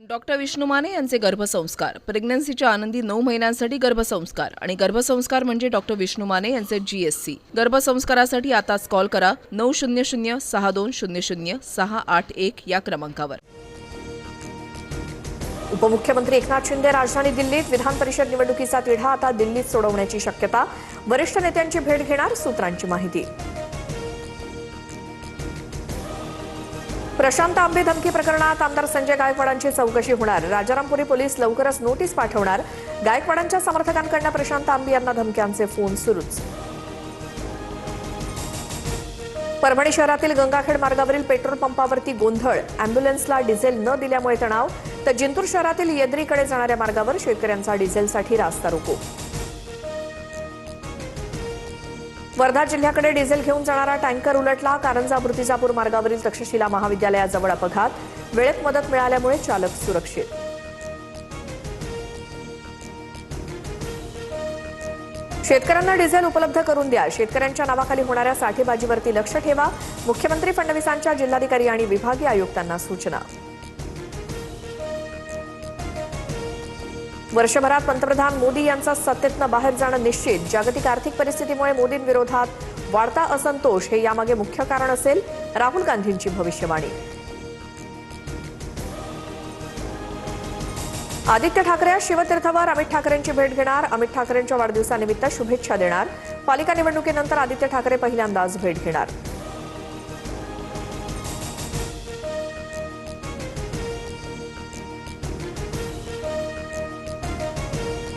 Doctor Vishnu Mane यांचे गर्भसंस्कार, प्रेग्नन्सीच्या आनंदी 9 महिन्यांसाठी गर्भसंस्कार आणि गर्भसंस्कार म्हणजे डॉक्टर विष्णू माने यांचे GSC। गर्भसंस्कारासाठी आताच कॉल करा 900 6200 681 या क्रमांकावर। उपमुख्यमंत्री एकनाथ शिंदे राजधानी दिल्लीत विधान परिषद निवडणुकीचा तिढा आता दिल्लीत सोडवण्याची शक्यता, वरिष्ठ नेत्यांची भेट घेणार, सूत्रांची माहिती। प्रशांत आंबे धमकी प्रकरणात आमदार संजय गायकवाडांची चौकशी होणार, राजारामपुरी पोलीस लवकरच नोटीस पाठवणार। गायकवाडांच्या समर्थकांकडून प्रशांत आंबे यांना धमक्यांचे फोन सुरूच। परभणी शहरातील गंगाखेड मार्गावरील पेट्रोल पंपावरती गोंधळ, अँब्युलन्सला डिझेल न दिल्यामुळे तणाव, तर जिंतूर शहरातील येद्रीकडे जाणाऱ्या मार्गावर शेतकऱ्यांचा डिझेलसाठी रास्ता रोको। वर्धा जिल्ह्याकडे डिझेल घेऊन जाणारा टँकर उलटला, कारंजा मूर्तिजापूर मार्गावरील तक्षशिला महाविद्यालयाजवळ अपघात, वेळेत मदत मिळाल्यामुळे चालक सुरक्षित। शेतकऱ्यांना डिझेल उपलब्ध करून द्या, शेतकऱ्यांच्या नावाखाली होणाऱ्या साठेबाजीवरती लक्ष ठेवा, मुख्यमंत्री फडणवीसांच्या जिल्हाधिकारी आणि विभागीय आयुक्तांना सूचना। वर्षभरात पंतप्रधान मोदी यांचा सत्तेतनं बाहेर जाणं निश्चित, जागतिक आर्थिक परिस्थितीमुळे मोदींविरोधात वाढता असंतोष हे यामागे मुख्य कारण असेल, राहुल गांधींची भविष्यवाणी। आदित्य ठाकरे शिवतीर्थवर अमित ठाकरेंची भेट घेणार, अमित ठाकरेंच्या वाढदिवसानिमित्त शुभेच्छा देणार, पालिका निवडणुकीनंतर आदित्य ठाकरे पहिल्यांदाच भेट घेणार।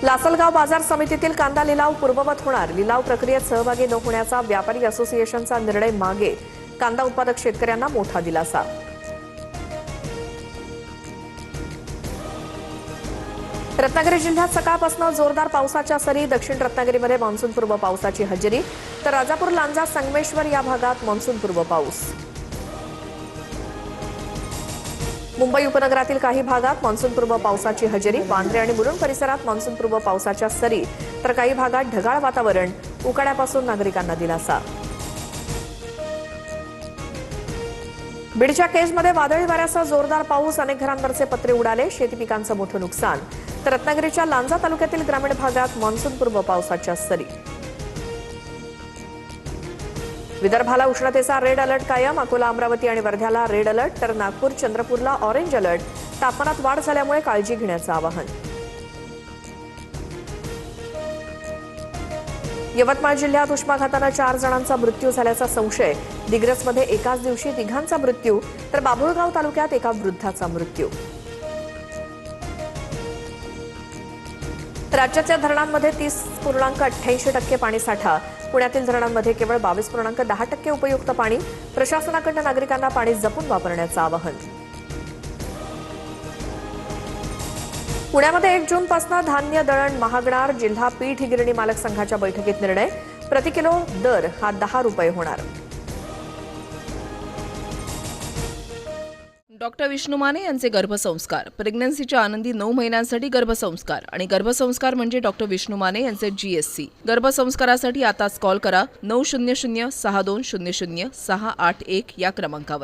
लासलगाव बाजार समितीतील कांदा लिलाव पूर्ववत होणार, लिलाव प्रक्रियेत सहभागी न होण्याचा व्यापारी असोसिएशनचा निर्णय मागे, कांदा उत्पादक शेतकऱ्यांना मोठा दिलासा। रत्नागिरी जिल्ह्यात सकाळपासून जोरदार पावसाच्या सरी, दक्षिण रत्नागिरीमध्ये मान्सूनपूर्व पावसाची हजेरी, तर राजापूर, लांजा, संगमेश्वर या भागात मान्सूनपूर्व पाऊस। मुंबई उपनगरातील काही भागात मान्सूनपूर्व पावसाची हजेरी, वांद्रे आणि मुरुड परिसरात मान्सूनपूर्व पावसाच्या सरी, तर काही भागात ढगाळ वातावरण, उकाड्यापासून नागरिकांना दिलासा। बीडच्या केजमध्ये वादळी वाऱ्यासह जोरदार पाऊस, अनेक घरांवरचे पत्रे उडाले, शेती पिकांचं मोठं नुकसान, तर रत्नागिरीच्या लांजा तालुक्यातील ग्रामीण भागात मान्सूनपूर्व पावसाच्या सरी। विदर्भाला उष्णतेचा रेड अलर्ट कायम, अकोला, अमरावती आणि वर्ध्याला रेड अलर्ट, तर नागपूर, चंद्रपूरला ऑरेंज अलर्ट, तापमानात वाढ झाल्यामुळे काळजी घेण्याचं आवाहन। यवतमाळ जिल्ह्यात उष्माघातानं 4 जणांचा मृत्यू झाल्याचा संशय, दिग्रसमध्ये एकाच दिवशी तिघांचा मृत्यू, तर बाभुळगाव तालुक्यात एका वृद्धाचा मृत्यू। राज्याच्या धरणांमध्ये 30.88% पाणीसाठा, पुण्यातील धरणांमध्ये केवळ 22.10% उपयुक्त पाणी, प्रशासनाकडून नागरिकांना पाणी जपून वापरण्याचं आवाहन। पुण्यामध्ये 1 जूनपासून धान्य दळण महागणार, जिल्हा पीठ गिरणी मालक संघाच्या बैठकीत निर्णय, प्रति किलो दर हा 10 रुपये होणार। डॉक्टर विष्णू माने यांचे गर्भसंस्कार, प्रेग्नन्सीच्या आनंदी 9 महिन्यांसाठी गर्भसंस्कार आणि गर्भसंस्कार म्हणजे डॉक्टर विष्णू माने यांचे GSC। गर्भसंस्कारासाठी आताच कॉल करा 900 6200 681 या क्रमांकावर।